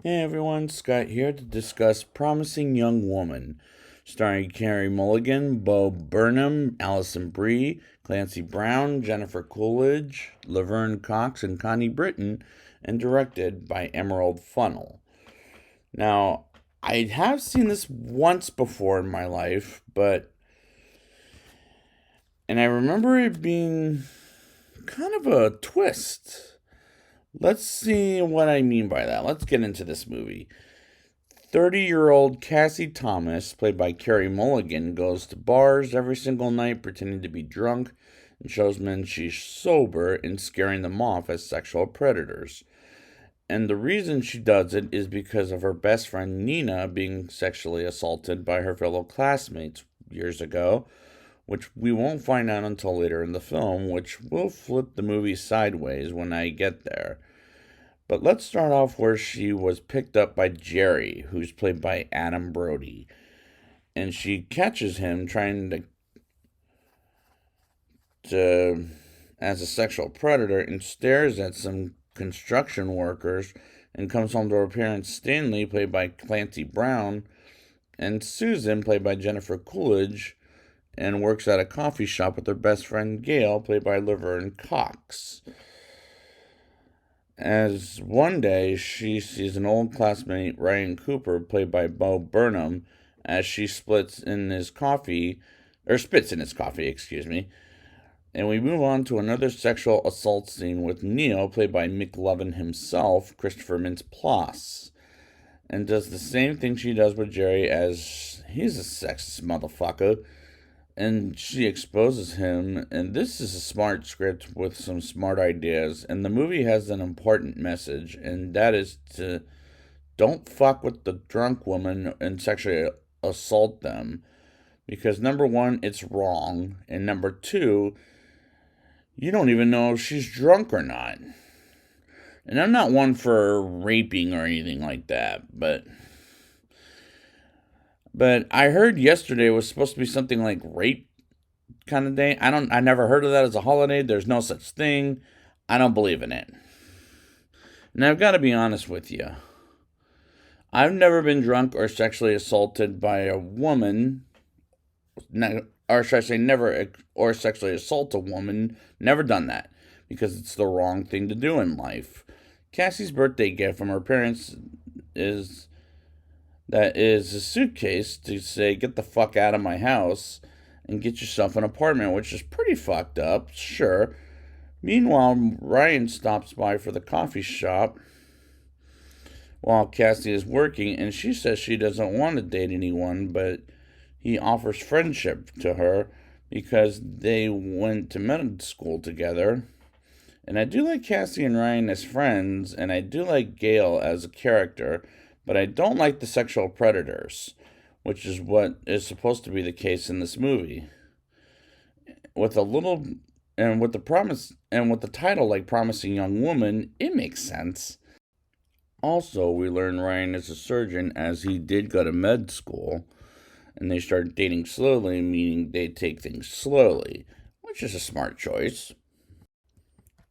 Hey everyone, Scott here to discuss Promising Young Woman, starring Carey Mulligan, Bo Burnham, Allison Brie, Clancy Brown, Jennifer Coolidge, Laverne Cox, and Connie Britton, and directed by Emerald Funnel. Now, I have seen this once before in my life, and I remember it being kind of a twist. Let's see what I mean by that. Let's get into this movie. 30-year-old Cassie Thomas, played by Carey Mulligan, goes to bars every single night pretending to be drunk and shows men she's sober and scaring them off as sexual predators. And the reason she does it is because of her best friend Nina being sexually assaulted by her fellow classmates years ago, which we won't find out until later in the film, which will flip the movie sideways when I get there. But let's start off where she was picked up by Jerry, who's played by Adam Brody. And she catches him trying to as a sexual predator and stares at some construction workers and comes home to her parents Stanley, played by Clancy Brown, and Susan, played by Jennifer Coolidge, and works at a coffee shop with her best friend Gail, played by Laverne Cox. As one day she sees an old classmate, Ryan Cooper, played by Bo Burnham, as she spits in his coffee, excuse me. And we move on to another sexual assault scene with Neo, played by Mick Lovin himself, Christopher Mintz-Plasse, and does the same thing she does with Jerry, as he's a sexist motherfucker, and she exposes him. And this is a smart script with some smart ideas, and the movie has an important message, and that is to don't fuck with the drunk woman and sexually assault them, because number one, it's wrong, and number two, you don't even know if she's drunk or not. And I'm not one for raping or anything like that, but I heard yesterday was supposed to be something like rape kind of day. I never heard of that as a holiday. There's no such thing. I don't believe in it. And I've got to be honest with you. I've never been drunk or sexually assaulted by a woman, or should I say never, or sexually assault a woman. Never done that, because it's the wrong thing to do in life. Cassie's birthday gift from her parents is a suitcase to say, get the fuck out of my house and get yourself an apartment, which is pretty fucked up, sure. Meanwhile, Ryan stops by for the coffee shop while Cassie is working, and she says she doesn't want to date anyone, but he offers friendship to her because they went to med school together. And I do like Cassie and Ryan as friends, and I do like Gail as a character, but I don't like the sexual predators, which is what is supposed to be the case in this movie. With a little, and with the promise, and with the title like Promising Young Woman, it makes sense. Also, we learn Ryan is a surgeon, as he did go to med school, and they start dating slowly, meaning they take things slowly, which is a smart choice.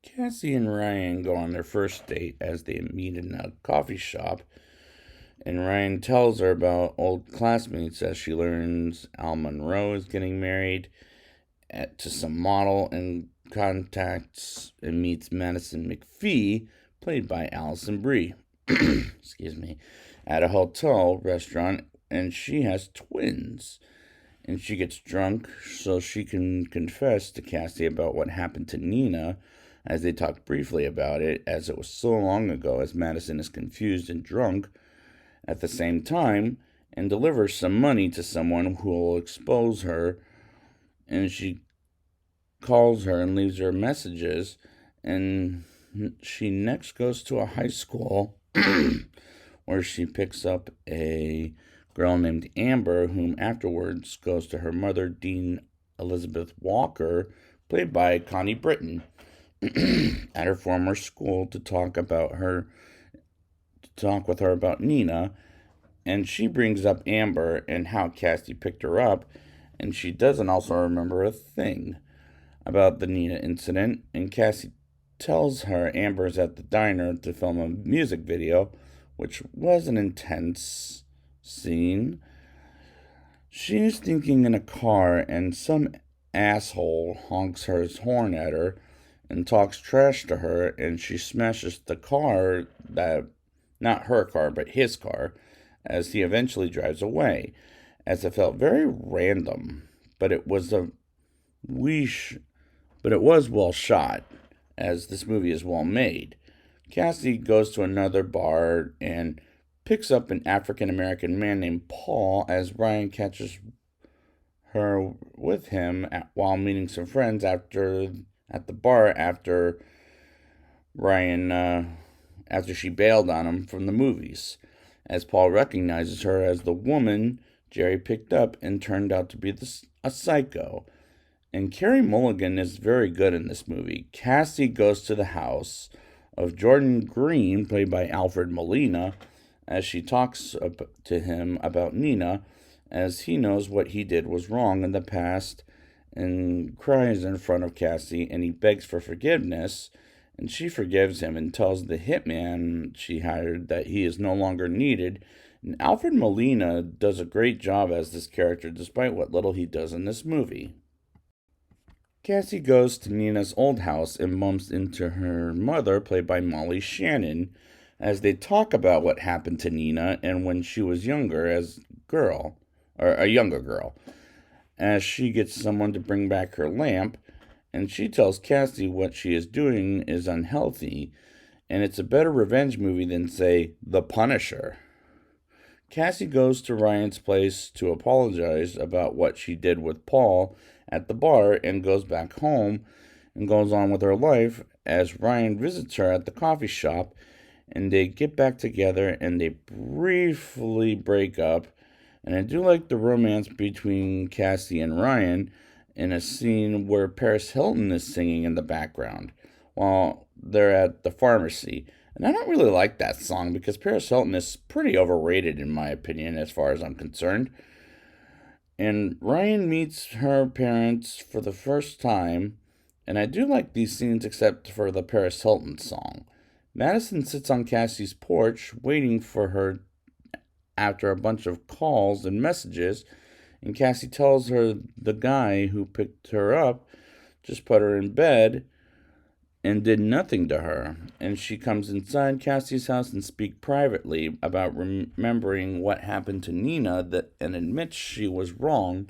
Cassie and Ryan go on their first date as they meet in a coffee shop, and Ryan tells her about old classmates as she learns Al Monroe is getting married to some model, and contacts and meets Madison McPhee, played by Allison Brie, excuse me, at a hotel restaurant, and she has twins. And she gets drunk so she can confess to Cassie about what happened to Nina, as they talk briefly about it, as it was so long ago, as Madison is confused and drunk at the same time, and delivers some money to someone who will expose her. And she calls her and leaves her messages, and she next goes to a high school where she picks up a girl named Amber, whom afterwards goes to her mother, Dean Elizabeth Walker, played by Connie Britton, at her former school to talk with her about Nina. And she brings up Amber and how Cassie picked her up, and she doesn't also remember a thing about the Nina incident. And Cassie tells her Amber's at the diner to film a music video, which was an intense scene. She's thinking in a car, and some asshole honks his horn at her and talks trash to her, and she smashes the car that, not her car, but his car, as he eventually drives away, as it felt very random, but it was a weesh, but it was well shot, as this movie is well made. Cassie goes to another bar and picks up an African American man named Paul as Ryan catches her with him while meeting some friends at the bar Ryan after she bailed on him from the movies, as Paul recognizes her as the woman Jerry picked up and turned out to be a psycho. And Carey Mulligan is very good in this movie. Cassie goes to the house of Jordan Green, played by Alfred Molina, as she talks to him about Nina, as he knows what he did was wrong in the past, and cries in front of Cassie, and he begs for forgiveness, and she forgives him and tells the hitman she hired that he is no longer needed. And Alfred Molina does a great job as this character, despite what little he does in this movie. Cassie goes to Nina's old house and bumps into her mother, played by Molly Shannon, as they talk about what happened to Nina and when she was younger a younger girl, as she gets someone to bring back her lamp, and she tells Cassie what she is doing is unhealthy, and it's a better revenge movie than, say, The Punisher. Cassie goes to Ryan's place to apologize about what she did with Paul at the bar and goes back home and goes on with her life as Ryan visits her at the coffee shop, and they get back together and they briefly break up. And I do like the romance between Cassie and Ryan in a scene where Paris Hilton is singing in the background while they're at the pharmacy. And I don't really like that song because Paris Hilton is pretty overrated in my opinion as far as I'm concerned. And Ryan meets her parents for the first time, and I do like these scenes except for the Paris Hilton song. Madison sits on Cassie's porch waiting for her after a bunch of calls and messages, and Cassie tells her the guy who picked her up just put her in bed and did nothing to her. And she comes inside Cassie's house and speaks privately about remembering what happened to Nina and admits she was wrong,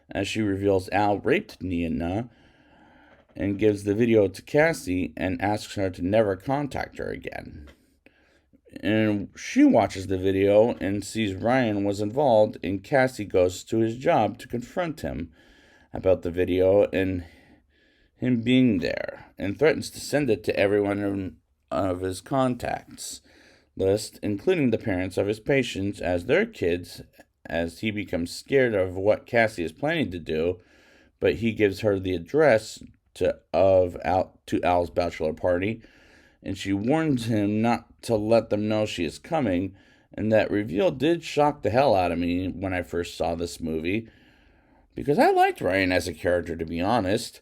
as she reveals Al raped Nina and gives the video to Cassie and asks her to never contact her again. And she watches the video and sees Ryan was involved, and Cassie goes to his job to confront him about the video and him being there, and threatens to send it to everyone of his contacts list, including the parents of his patients as their kids, as he becomes scared of what Cassie is planning to do, but he gives her the address to Al's bachelor party, and she warns him not to let them know she is coming, and that reveal did shock the hell out of me when I first saw this movie, because I liked Ryan as a character, to be honest.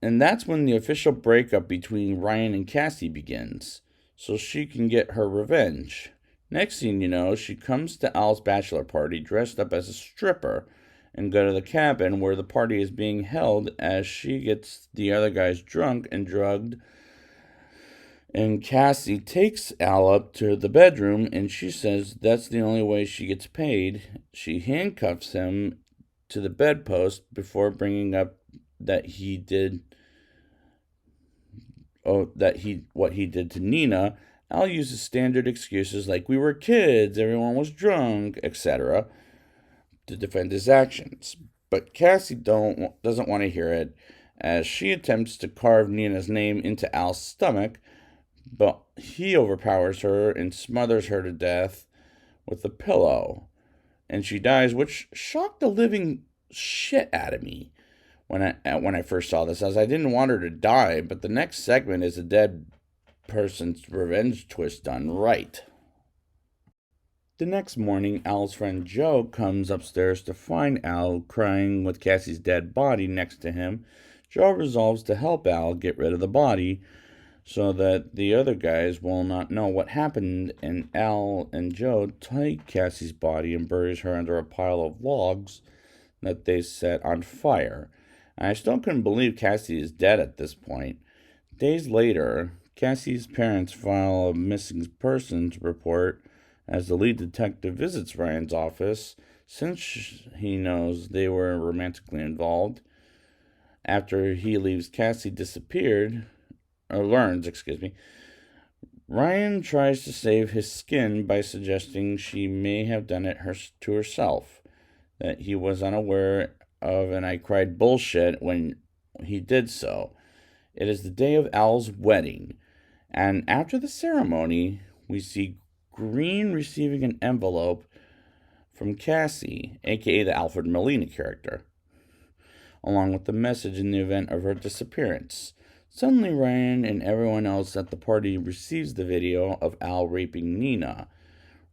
And that's when the official breakup between Ryan and Cassie begins, so she can get her revenge. Next thing you know, she comes to Al's bachelor party dressed up as a stripper and go to the cabin where the party is being held as she gets the other guys drunk and drugged. And Cassie takes Al up to the bedroom and she says that's the only way she gets paid. She handcuffs him to the bedpost before bringing up what he did to Nina. Al uses standard excuses like we were kids, everyone was drunk, etc. to defend his actions. But Cassie doesn't want to hear it, as she attempts to carve Nina's name into Al's stomach, but he overpowers her and smothers her to death with a pillow. And she dies, which shocked the living shit out of me when I first saw this, as I didn't want her to die, but the next segment is a dead person's revenge twist done right. The next morning, Al's friend Joe comes upstairs to find Al crying with Cassie's dead body next to him. Joe resolves to help Al get rid of the body, so that the other guys will not know what happened, and Al and Joe take Cassie's body and buries her under a pile of logs that they set on fire. And I still couldn't believe Cassie is dead at this point. Days later, Cassie's parents file a missing persons report as the lead detective visits Ryan's office since he knows they were romantically involved. After he leaves Cassie disappeared, or learns, excuse me, Ryan tries to save his skin by suggesting she may have done it to herself, that he was unaware of, and I cried bullshit when he did so. It is the day of Al's wedding, and after the ceremony, we see Green receiving an envelope from Cassie, aka the Alfred Molina character, along with the message in the event of her disappearance. Suddenly, Ryan and everyone else at the party receives the video of Al raping Nina.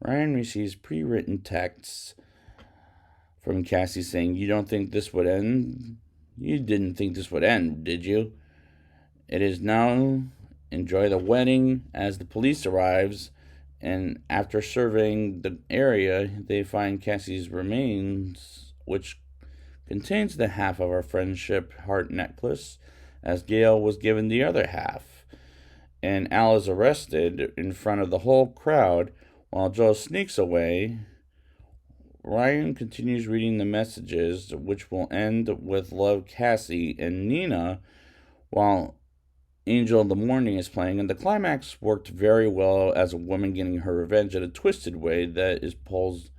Ryan receives pre written texts from Cassie saying, "You don't think this would end? You didn't think this would end, did you? It is now. Enjoy the wedding." As the police arrives, and after surveying the area, they find Cassie's remains, which contains the half of our friendship heart necklace, as Gail was given the other half. And Al is arrested in front of the whole crowd while Joe sneaks away. Ryan continues reading the messages, which will end with Love Cassie and Nina, while Angel of the Morning is playing, and the climax worked very well as a woman getting her revenge in a twisted way that is pulls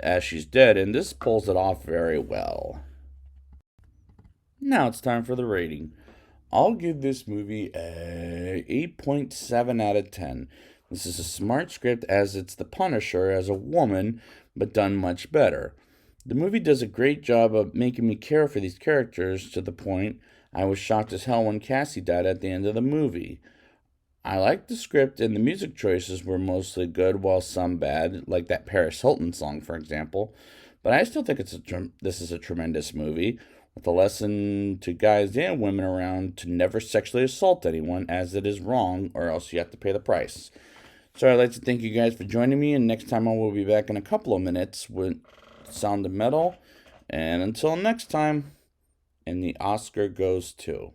as she's dead, and this pulls it off very well. Now it's time for the rating. I'll give this movie a 8.7 out of 10. This is a smart script as it's The Punisher as a woman, but done much better. The movie does a great job of making me care for these characters to the point I was shocked as hell when Cassie died at the end of the movie. I liked the script, and the music choices were mostly good, while some bad, like that Paris Hilton song, for example. But I still think this is a tremendous movie, with a lesson to guys and women around to never sexually assault anyone, as it is wrong, or else you have to pay the price. So I'd like to thank you guys for joining me, and next time I will be back in a couple of minutes with Sound of Metal. And until next time, and the Oscar goes to.